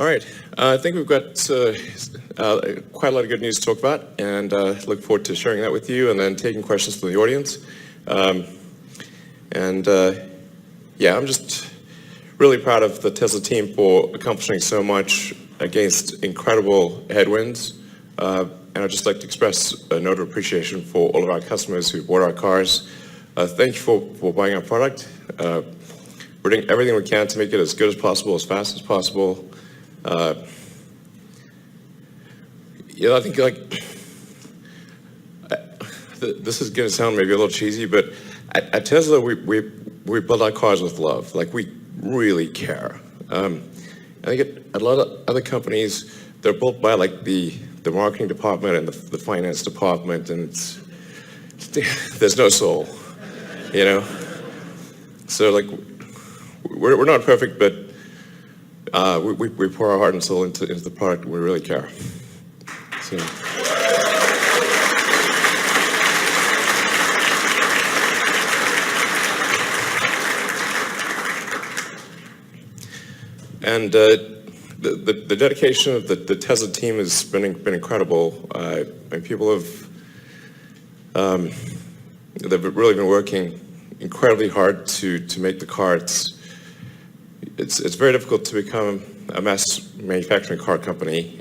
All right, I think we've got quite a lot of good news to talk about, and look forward to sharing that with you and then taking questions from the audience. Yeah, I'm just really proud of the Tesla team for accomplishing so much against incredible headwinds. And I'd just like to express a note of appreciation for all of our customers who bought our cars. Thank you for buying our product. We're doing everything we can to make it as good as possible, as fast as possible. I think this is going to sound maybe a little cheesy, but at Tesla we build our cars with love. Like, we really care. I think at a lot of other companies, they're built by like the marketing department and the finance department, and there's no soul, you know. So like, we're not perfect, but we pour our heart and soul into the product, and we really care. So. And the dedication of the Tesla team has been incredible. And people they've really been working incredibly hard to make the car. It's very difficult to become a mass manufacturing car company.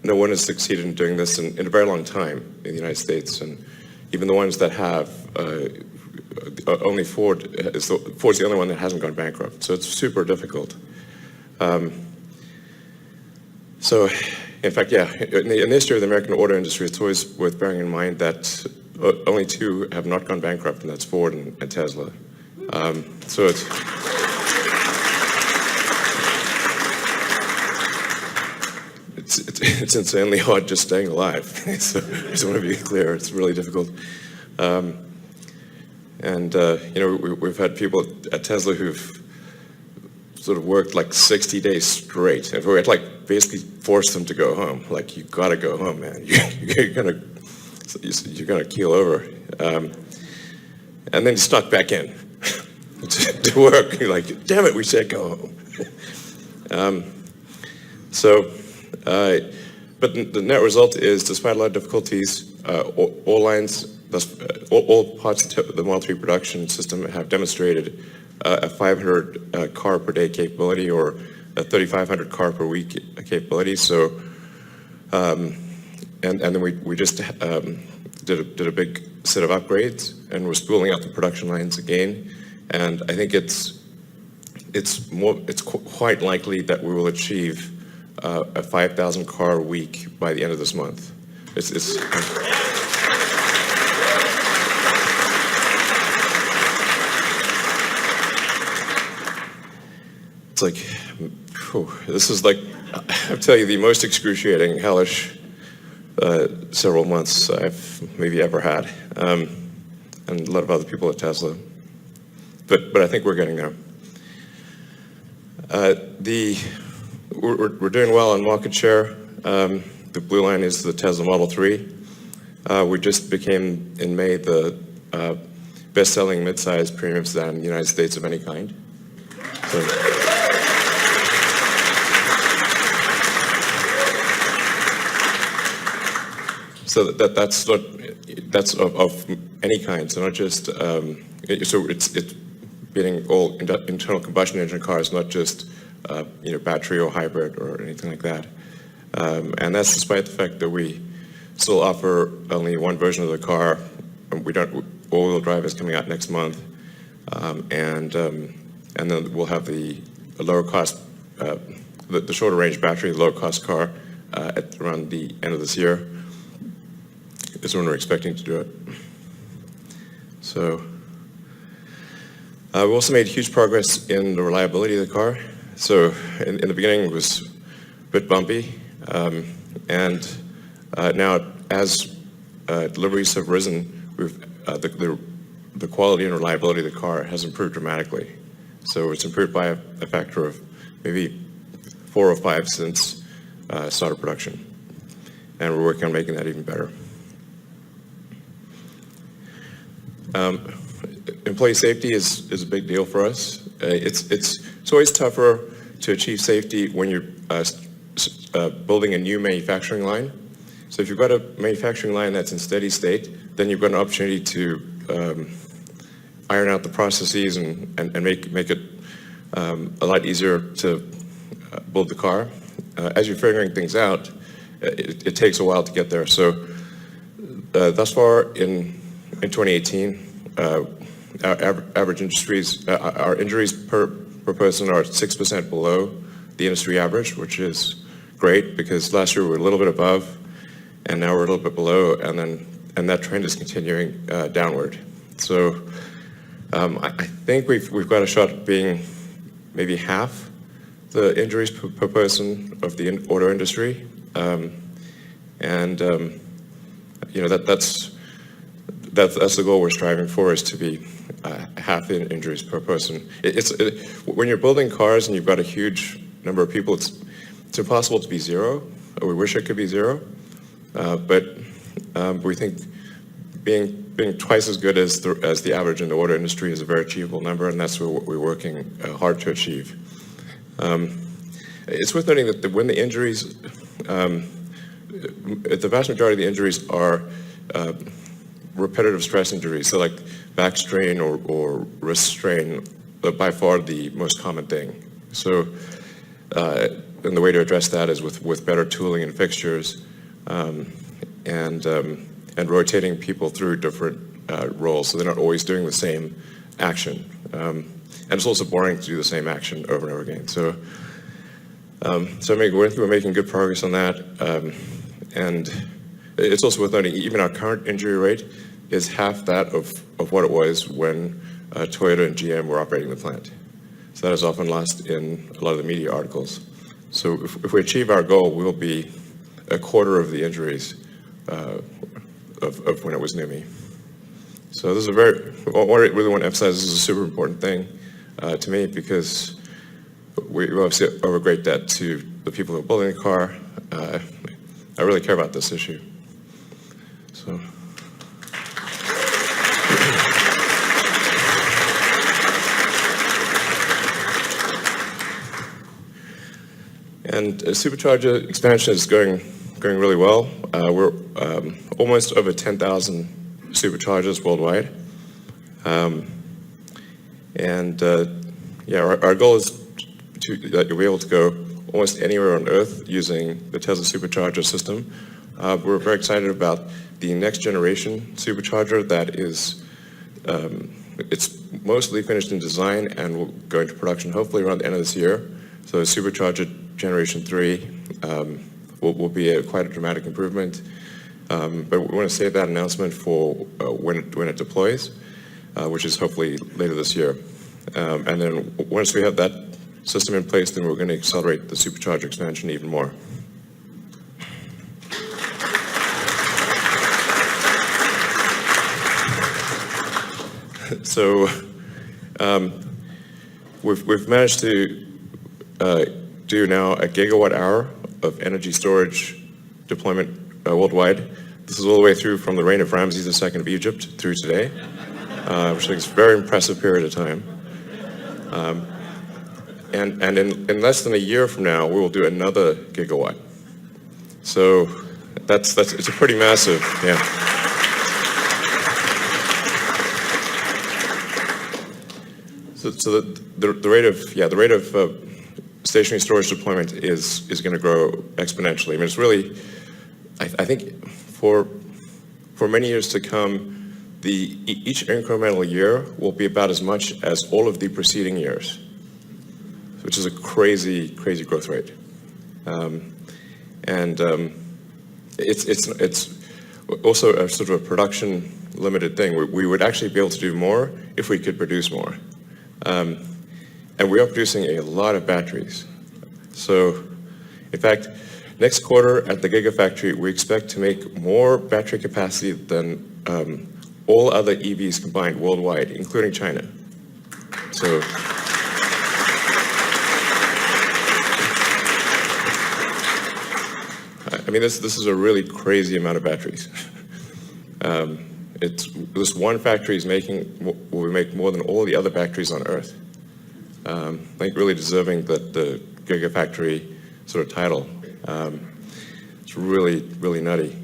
No one has succeeded in doing this in a very long time in the United States, and even the ones that have, only Ford's the only one that hasn't gone bankrupt. So it's super difficult. So, in fact, yeah, in the history of the American auto industry, it's always worth bearing in mind that only two have not gone bankrupt, and that's Ford and Tesla. So it's insanely hard just staying alive. So I just want to be clear, it's really difficult. We've had people at Tesla who've sort of worked like 60 days straight, and we had like basically forced them to go home. Like, you gotta go home, man. You're gonna keel over. And then stuck back in to work. You're like, damn it, we said go home. But the net result is, despite a lot of difficulties, all lines, all parts of the Model 3 production system have demonstrated a 500 car per day capability, or a 3,500 car per week capability. So, and then we just did a big set of upgrades, and we're spooling out the production lines again. And I think it's quite likely that we will achieve a 5,000 car a week by the end of this month. It's like, this is like, I'll tell you, the most excruciating, hellish several months I've maybe ever had, and a lot of other people at Tesla. But I think we're getting there. We're doing well on market share. The blue line is the Tesla Model 3. We just became, in May, the best-selling mid-size premium sedan in the United States of any kind. So that's of any kind. So not just so it's beating all internal combustion engine cars, not just battery or hybrid or anything like that. And that's despite the fact that we still offer only one version of the car. All-wheel drive is coming out next month, and then we'll have the lower cost, the shorter range battery, the lower cost car at around the end of this year. Is when we're expecting to do it. So we also made huge progress in the reliability of the car. So in the beginning it was a bit bumpy, and now as deliveries have risen, the quality and reliability of the car has improved dramatically. So it's improved by a factor of maybe 4 or 5 since start of production, and we're working on making that even better. Employee safety is a big deal for us. It's always tougher to achieve safety when you're building a new manufacturing line. So if you've got a manufacturing line that's in steady state, then you've got an opportunity to iron out the processes and make it a lot easier to build the car. As you're figuring things out, it takes a while to get there. So thus far in 2018, our average our injuries per person are 6% below the industry average, which is great because last year we were a little bit above, and now we're a little bit below, and that trend is continuing downward. So I think we've got a shot at being maybe half the injuries per person of the auto industry, you know, that's the goal we're striving for, is to be half the injuries per person. When you're building cars and you've got a huge number of people, it's impossible to be zero, or we wish it could be zero, but we think being twice as good as the average in the auto industry is a very achievable number, and that's what we're working hard to achieve. It's worth noting that when the injuries, the vast majority of the injuries are repetitive stress injuries, so like back strain or wrist strain, by far the most common thing. So, and the way to address that is with better tooling and fixtures, and rotating people through different roles, so they're not always doing the same action. And it's also boring to do the same action over and over again. So, we're making good progress on that. And it's also worth noting, even our current injury rate is half that of what it was when Toyota and GM were operating the plant. So that is often lost in a lot of the media articles. So if we achieve our goal, we'll be a quarter of the injuries of when it was NUMMI. So this is what I really want to emphasize, this is a super important thing to me, because we obviously owe a great debt to the people who are building the car. I really care about this issue. So. And supercharger expansion is going really well. We're almost over 10,000 superchargers worldwide. Our goal is that you'll be able to go almost anywhere on Earth using the Tesla supercharger system. We're very excited about the next generation supercharger that is, it's mostly finished in design and will go into production hopefully around the end of this year. So supercharger generation 3 will be quite a dramatic improvement. But we want to save that announcement for when it deploys, which is hopefully later this year. And then once we have that system in place, then we're going to accelerate the supercharger expansion even more. So we've managed to do now a gigawatt hour of energy storage deployment worldwide. This is all the way through from the reign of Ramses II of Egypt through today, which is a very impressive period of time. And in less than a year from now, we will do another gigawatt. So it's a pretty massive, yeah. So the rate of stationary storage deployment is going to grow exponentially. I mean, it's really, I think for many years to come, each incremental year will be about as much as all of the preceding years, which is a crazy growth rate. It's also a sort of a production limited thing. We would actually be able to do more if we could produce more. And we are producing a lot of batteries. So, in fact, next quarter at the Gigafactory, we expect to make more battery capacity than all other EVs combined worldwide, including China. So, I mean, this is a really crazy amount of batteries. This one factory will make more than all the other factories on Earth. I think really deserving the gigafactory sort of title. It's really, really nutty.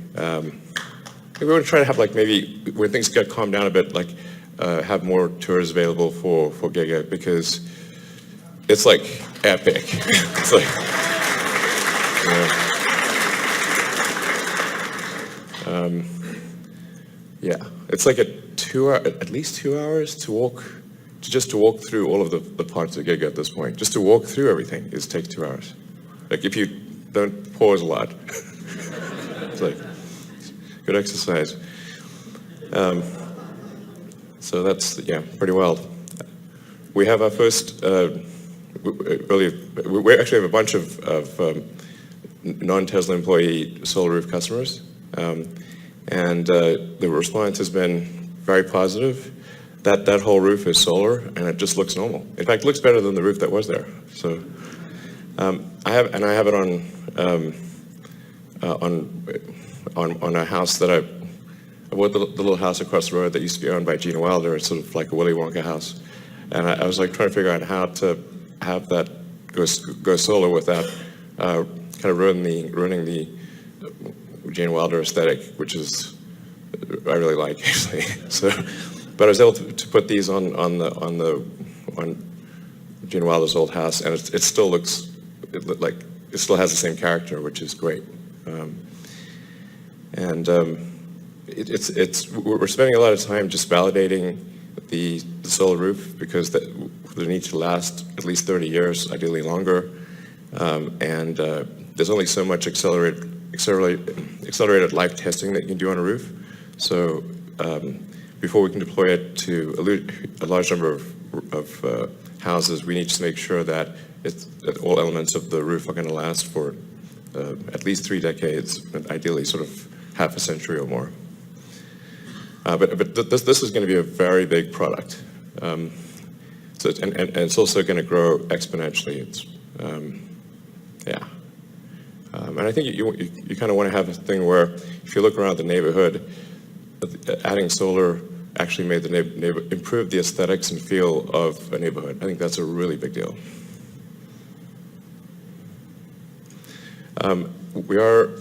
We want to try to have like maybe when things get calmed down a bit, like have more tours available for Giga, because it's like epic. It's like, yeah, it's like at least 2 hours to just to walk through all of the parts of Giga at this point. Just to walk through everything takes 2 hours. Like if you don't pause a lot, it's like good exercise. So that's, yeah, pretty wild. We have our first, we actually have a bunch of non-Tesla employee solar roof customers. And the response has been very positive. That whole roof is solar, and it just looks normal. In fact, it looks better than the roof that was there. So I have it on a house that I bought, the little house across the road that used to be owned by Gene Wilder. It's sort of like a Willy Wonka house, and I was like trying to figure out how to have that go solar without kind of ruining the Gene Wilder aesthetic, which is I really like actually. So, but I was able to put these on Gene Wilder's old house, and it still looks like it still has the same character, which is great. We're spending a lot of time just validating the solar roof, because they need to last at least 30 years, ideally longer, and there's only so much accelerated life testing that you can do on a roof. So before we can deploy it to a large number of houses, we need to make sure that all elements of the roof are going to last for at least 3 decades, and ideally sort of half a century or more. But this is going to be a very big product. And it's also going to grow exponentially. And I think you kind of want to have a thing where if you look around the neighborhood, adding solar actually made the improved the aesthetics and feel of a neighborhood. I think that's a really big deal. We're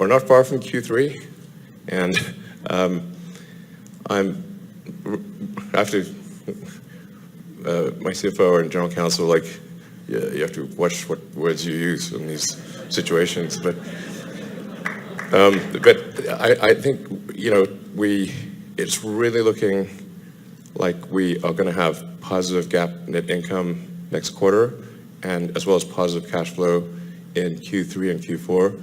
not far from Q3, and my CFO and general counsel you have to watch what words you use in these situations, but I think it's really looking like we are going to have positive GAAP net income next quarter, and as well as positive cash flow in Q3 and Q4,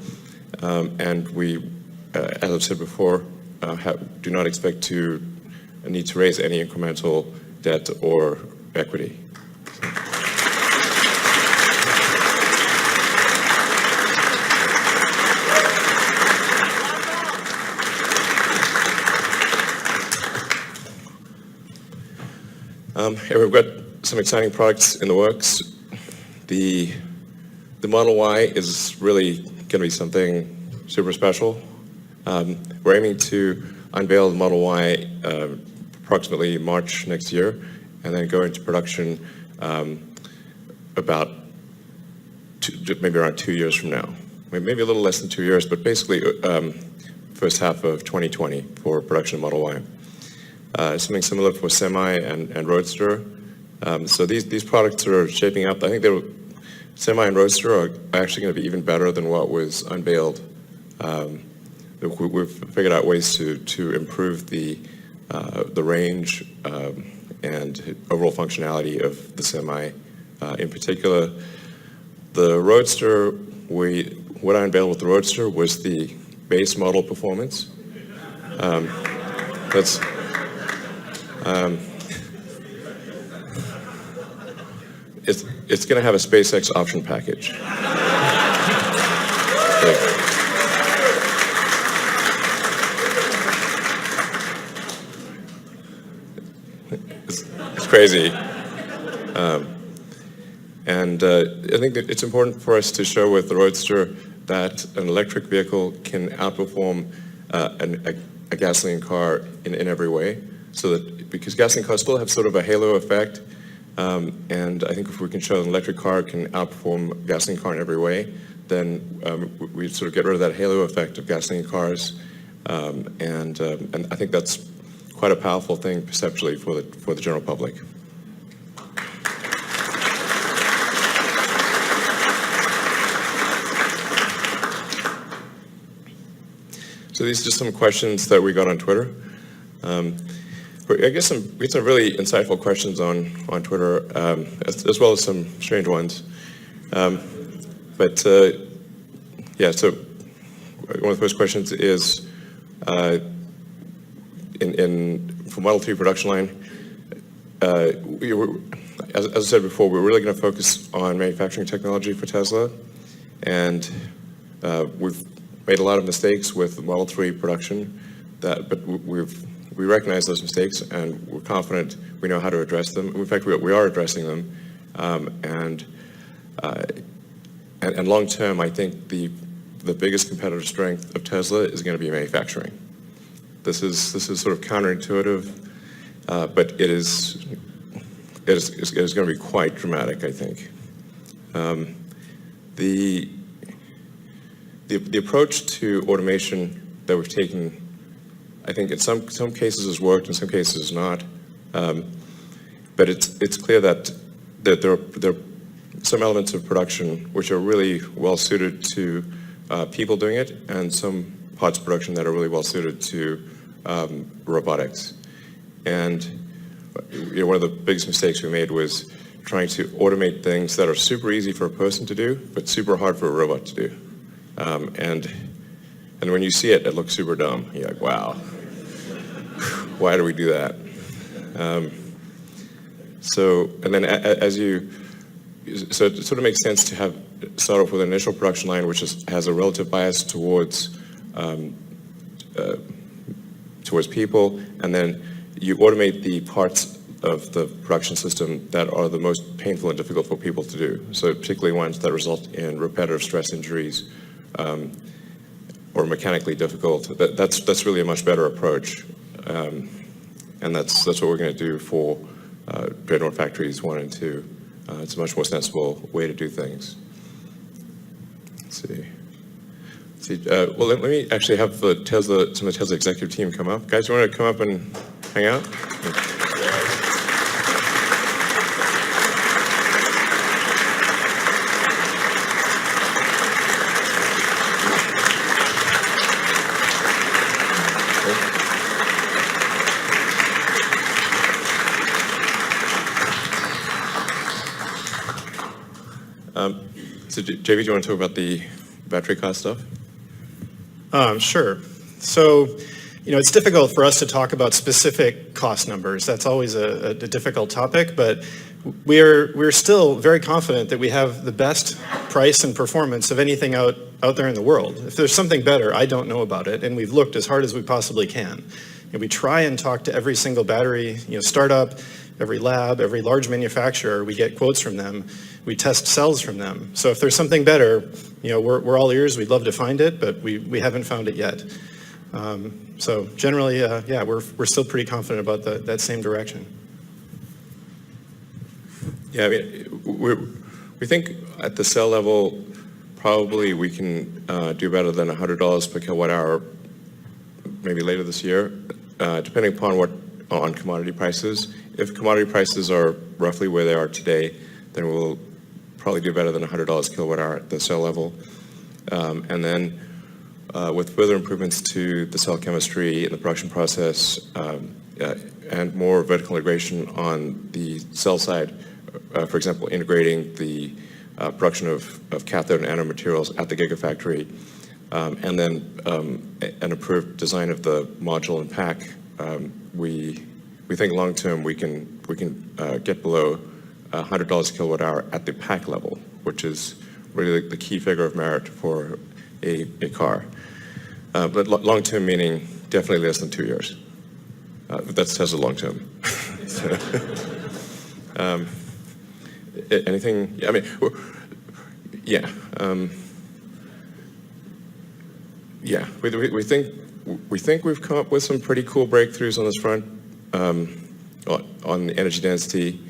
and we, as I've said before, do not expect to need to raise any incremental debt or equity. We've got some exciting products in the works. The Model Y is really going to be something super special. We're aiming to unveil the Model Y approximately March next year, and then go into production about maybe around 2 years from now. Maybe a little less than 2 years, but basically first half of 2020 for production of Model Y. Something similar for Semi and Roadster. So these products are shaping up. I think Semi and Roadster are actually going to be even better than what was unveiled. We've figured out ways to improve the range and overall functionality of the Semi. In particular, the Roadster, what I unveiled with the Roadster was the base model performance. It's going to have a SpaceX option package. It's crazy. And I think that it's important for us to show with the Roadster that an electric vehicle can outperform a gasoline car in every way. So that, because gasoline cars still have sort of a halo effect, And I think if we can show an electric car can outperform a gasoline car in every way, then we sort of get rid of that halo effect of gasoline cars. And I think that's quite a powerful thing perceptually for the general public. So these are just some questions that we got on Twitter. I guess we had some really insightful questions on Twitter, as well as some strange ones. Yeah, so one of the first questions is, for Model 3 production line, as I said before, we're really going to focus on manufacturing technology for Tesla, and we've made a lot of mistakes with Model 3 production, but we recognize those mistakes, and we're confident we know how to address them. In fact, we are addressing them, and long term, I think the biggest competitive strength of Tesla is going to be manufacturing. This is sort of counterintuitive, but it is going to be quite dramatic, I think. The approach to automation that we've taken, I think in some cases has worked, in some cases not. But it's clear that there are some elements of production which are really well suited to people doing it, and some parts of production that are really well suited to robotics. And one of the biggest mistakes we made was trying to automate things that are super easy for a person to do, but super hard for a robot to do. And when you see it, it looks super dumb. You're like, wow, why do we do that? So it sort of makes sense to start off with an initial production line which has a relative bias towards people, and then you automate the parts of the production system that are the most painful and difficult for people to do. So particularly ones that result in repetitive stress injuries, or mechanically difficult. That's really a much better approach, and that's what we're going to do for Dreadnought Factories 1 and 2. It's a much more sensible way to do things. Let's see. Well, let me actually have some of the Tesla executive team come up. Guys, you want to come up and hang out? So JV, do you want to talk about the battery cost stuff? Sure. So, it's difficult for us to talk about specific cost numbers. That's always a difficult topic, but we're still very confident that we have the best price and performance of anything out there in the world. If there's something better, I don't know about it, and we've looked as hard as we possibly can. And we try and talk to every single battery startup, every lab, every large manufacturer. We get quotes from them. We test cells from them. So if there's something better, we're all ears. We'd love to find it, but we haven't found it yet. So generally, yeah, we're still pretty confident about that same direction. Yeah, I mean, we think at the cell level, probably we can do better than $100 per kilowatt hour, maybe later this year, depending upon on commodity prices. If commodity prices are roughly where they are today, then we'll probably do better than $100 kilowatt hour at the cell level. And then with further improvements to the cell chemistry and the production process, and more vertical integration on the cell side, for example, integrating the production of cathode and anode materials at the Gigafactory, and then an improved design of the module and pack, we think long term we can get below $100 a kilowatt hour at the pack level, which is really the key figure of merit for a car. But long term meaning definitely less than 2 years. That says a long term. Anything? I mean, yeah. Yeah, we think we've come up with some pretty cool breakthroughs on this front, on the energy density,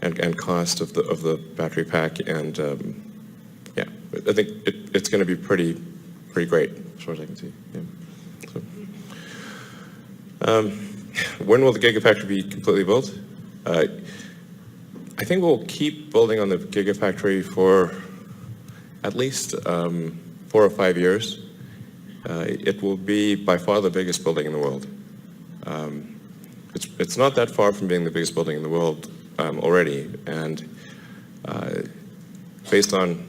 and cost of the battery pack, and yeah, I think it's going to be pretty great as far as I can see. Yeah. So, when will the Gigafactory be completely built? I think we'll keep building on the Gigafactory for at least 4 or 5 years. It will be by far the biggest building in the world. It's not that far from being the biggest building in the world already, and based on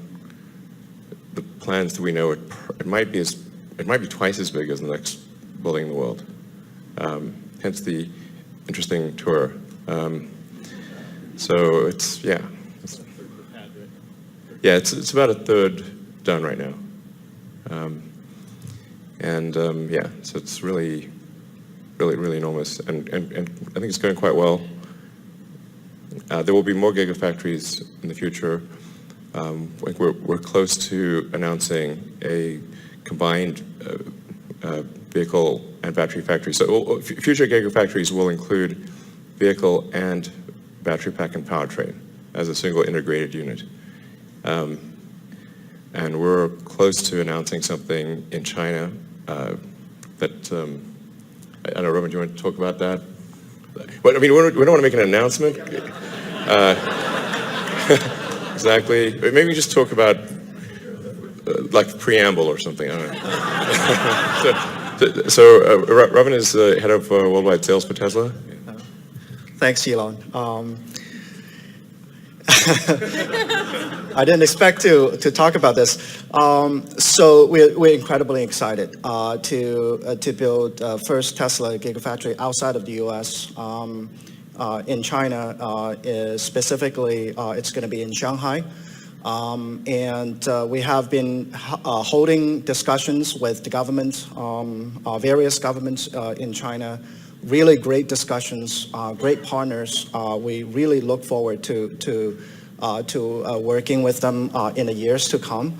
the plans that we know, it might be twice as big as the next building in the world. Hence the interesting tour. So it's about a third done right now, so it's really enormous, and I think it's going quite well. There will be more gigafactories in the future. We're close to announcing a combined vehicle and battery factory. So future gigafactories will include vehicle and battery pack and powertrain as a single integrated unit. And we're close to announcing something in China that, I don't know, Robin, do you want to talk about that? But I mean, we don't want to make an announcement. Exactly. Maybe we just talk about like the preamble or something. I don't know. So Robin is the head of worldwide sales for Tesla. Thanks, Elon. I didn't expect to talk about this. So we're incredibly excited to build first Tesla Gigafactory outside of the U.S. In China. Specifically, it's going to be in Shanghai. And we have been holding discussions with the government, various governments in China. Really great discussions, great partners. We really look forward to working with them in the years to come.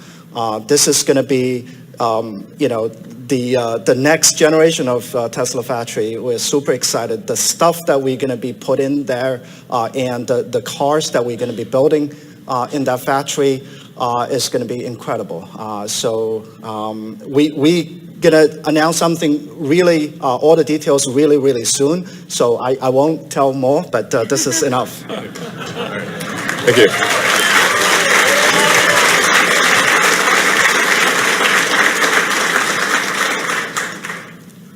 This is going to be, the next generation of Tesla factory. We're super excited. The stuff that we're going to be put in there and the cars that we're going to be building in that factory is going to be incredible. So we going to announce something really, all the details really soon. So I won't tell more, but this is enough. Thank you.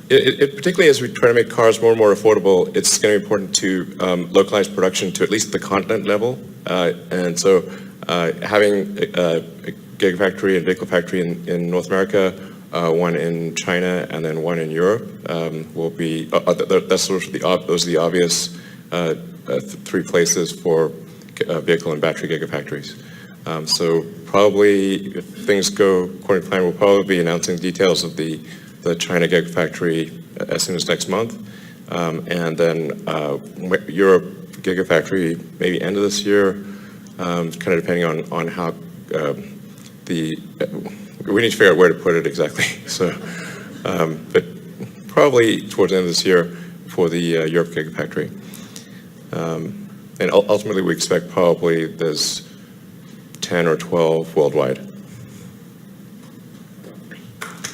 Particularly as we try to make cars more and more affordable, it's going to be important to localize production to at least the continent level. And so having a gigafactory and vehicle factory in North America, one in China, and then one in Europe will be, that's sort of those are the obvious 3 places for vehicle and battery gigafactories. So probably, if things go according to plan, we'll probably be announcing details of the China Gigafactory as soon as next month, and then Europe Gigafactory maybe end of this year, kind of depending on how we need to figure out where to put it exactly. So, but probably towards the end of this year for the Europe Gigafactory, and ultimately we expect probably there's 10 or 12 worldwide.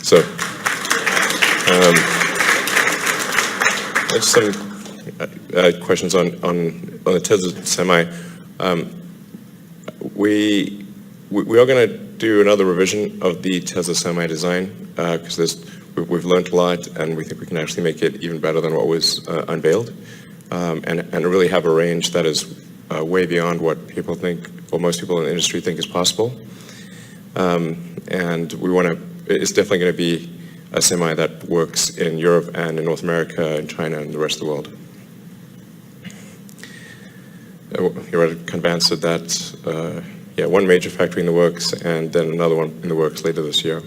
So. There's some questions on the Tesla Semi. We are going to do another revision of the Tesla Semi design because we've learned a lot, and we think we can actually make it even better than what was unveiled, and really have a range that is way beyond what people think, or most people in the industry think is possible. And we want to. It's definitely going to be a Semi that works in Europe and in North America and China and the rest of the world. You already kind of answered that. One major factory in the works, and then another one in the works later this year.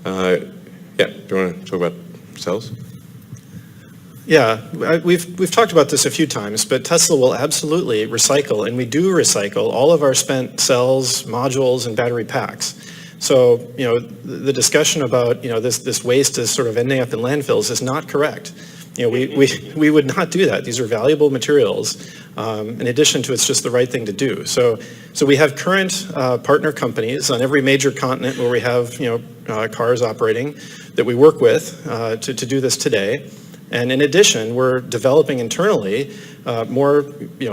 Do you want to talk about cells? Yeah, we've talked about this a few times, but Tesla will absolutely recycle, and we do recycle all of our spent cells, modules, and battery packs. So, the discussion about, this waste is sort of ending up in landfills is not correct. We would not do that. These are valuable materials. In addition to, it's just the right thing to do. So we have current partner companies on every major continent where we have cars operating that we work with to do this today. And in addition, we're developing internally more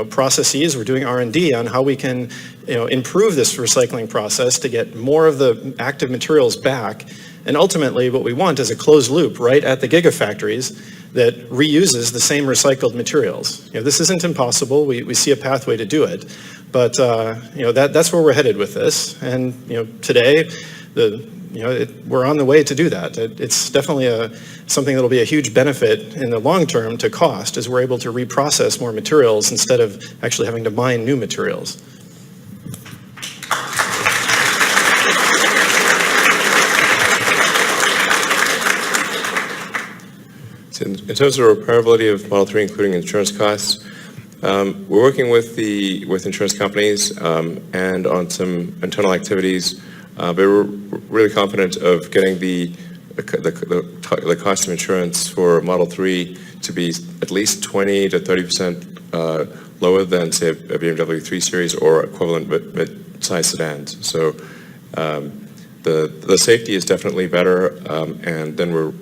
processes. We're doing R&D on how we can improve this recycling process to get more of the active materials back. And ultimately, what we want is a closed loop right at the gigafactories that reuses the same recycled materials. This isn't impossible. We see a pathway to do it, but that's where we're headed with this. And today, we're on the way to do that. It's definitely something that'll be a huge benefit in the long term to cost, as we're able to reprocess more materials instead of actually having to mine new materials. In terms of repairability of Model 3, including insurance costs, we're working with insurance companies and on some internal activities. But we're really confident of getting the cost of insurance for Model 3 to be at least 20 to 30% lower than, say, a BMW 3 Series or equivalent mid-size sedans. So the safety is definitely better, and then we're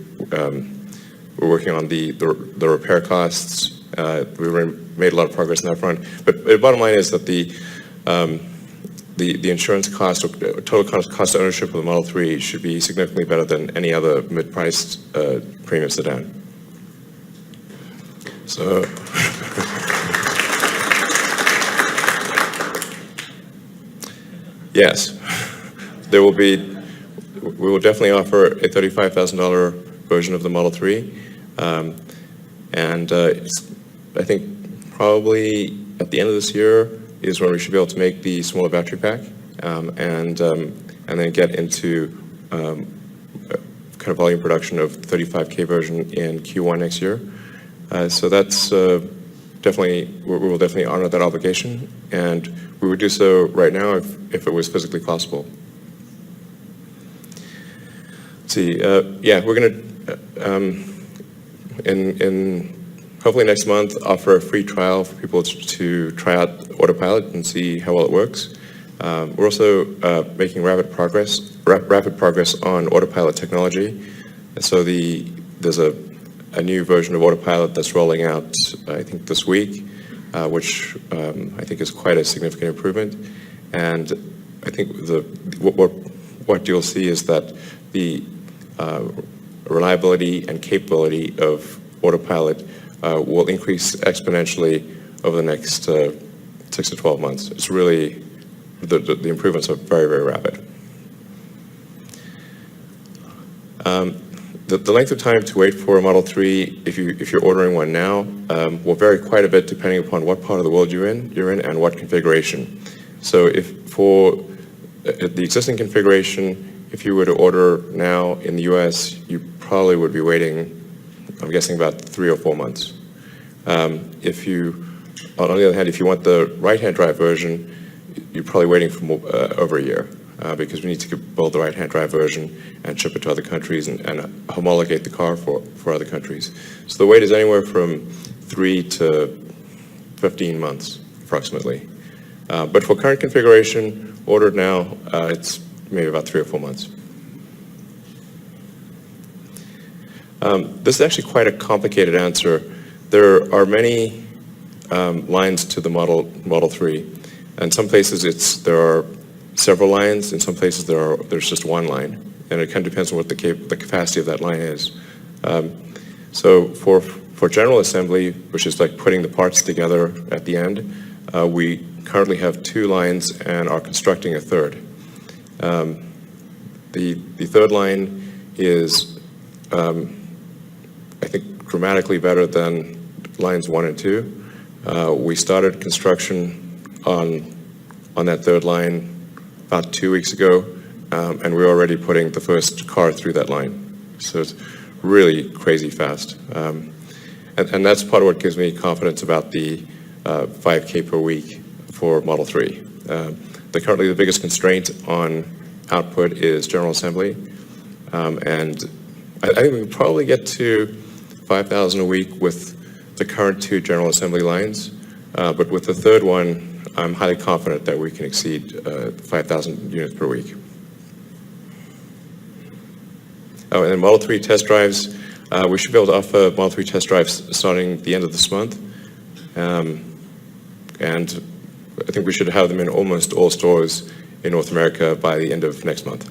working on the repair costs. We made a lot of progress on that front. But the bottom line is that the insurance cost or total cost of ownership of the Model 3 should be significantly better than any other mid-priced premium sedan. So, yes, we will definitely offer a $35,000 version of the Model 3. And I think probably at the end of this year is when we should be able to make the smaller battery pack, and then get into kind of volume production of the 35K version in Q1 next year. So that's definitely, we will definitely honor that obligation, and we would do so right now if it was physically possible. Let's see, yeah, we're going to, in hopefully next month, offer a free trial for people to try out Autopilot and see how well it works. We're also making rapid progress on Autopilot technology. So there's a new version of Autopilot that's rolling out, I think, this week, which I think is quite a significant improvement. And I think what you'll see is that the reliability and capability of Autopilot will increase exponentially over the next 6 to 12 months. It's really, the improvements are very, very rapid. The length of time to wait for a Model 3, if you're ordering one now, will vary quite a bit depending upon what part of the world you're in and what configuration. So if for the existing configuration, if you were to order now in the US, you probably would be waiting, I'm guessing, about 3 or 4 months. On the other hand, if you want the right-hand drive version, you're probably waiting for over a year, because we need to build the right-hand drive version and ship it to other countries and homologate the car for other countries. So the wait is anywhere from 3 to 15 months, approximately. But for current configuration, ordered now, it's maybe about 3 or 4 months. This is actually quite a complicated answer. There are many lines to the Model 3. In some places there are several lines. In some places there's just one line, and it kind of depends on what the capacity of that line is. So for general assembly, which is like putting the parts together at the end, we currently have 2 lines and are constructing a third. The third line is, I think, dramatically better than lines 1 and 2. We started construction on that third line about 2 weeks ago, and we're already putting the first car through that line. So it's really crazy fast. And that's part of what gives me confidence about the 5K per week for Model 3. Currently the biggest constraint on output is general assembly. And I think we can probably get to 5,000 a week with the current 2 General Assembly lines, but with the third one, I'm highly confident that we can exceed 5,000 units per week. Oh, and then Model 3 test drives, we should be able to offer Model 3 test drives starting the end of this month. And I think we should have them in almost all stores in North America by the end of next month.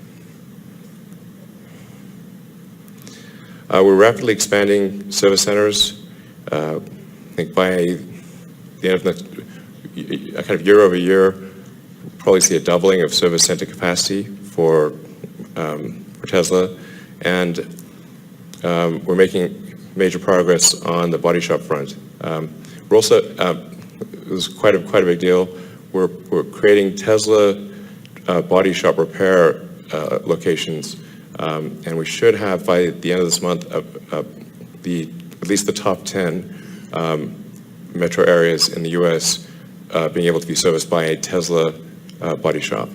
We're rapidly expanding service centers. I think by the end of next, kind of year over year, we'll probably see a doubling of service center capacity for Tesla. And we're making major progress on the body shop front. We're also, it was quite a big deal. We're creating Tesla body shop repair locations, and we should have by the end of this month at least the top 10 metro areas in the U.S. Being able to be serviced by a Tesla body shop.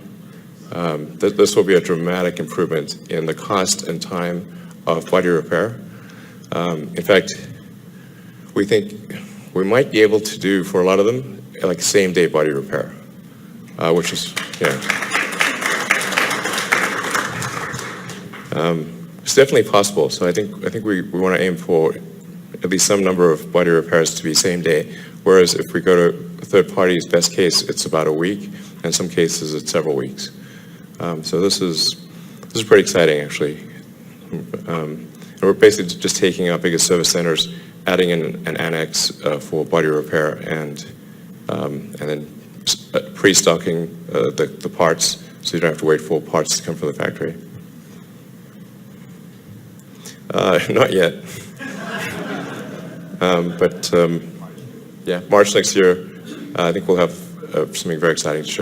This will be a dramatic improvement in the cost and time of body repair. In fact, we think we might be able to do for a lot of them like same-day body repair, which is, it's definitely possible. So I think we want to aim for at least some number of body repairs to be same day. Whereas if we go to a third party's best case, it's about a week, and in some cases it's several weeks. So this is pretty exciting, actually. And we're basically just taking our biggest service centers, adding in an annex for body repair, and then pre-stocking the parts, so you don't have to wait for parts to come from the factory. Not yet. But yeah, March next year, I think we'll have something very exciting to show.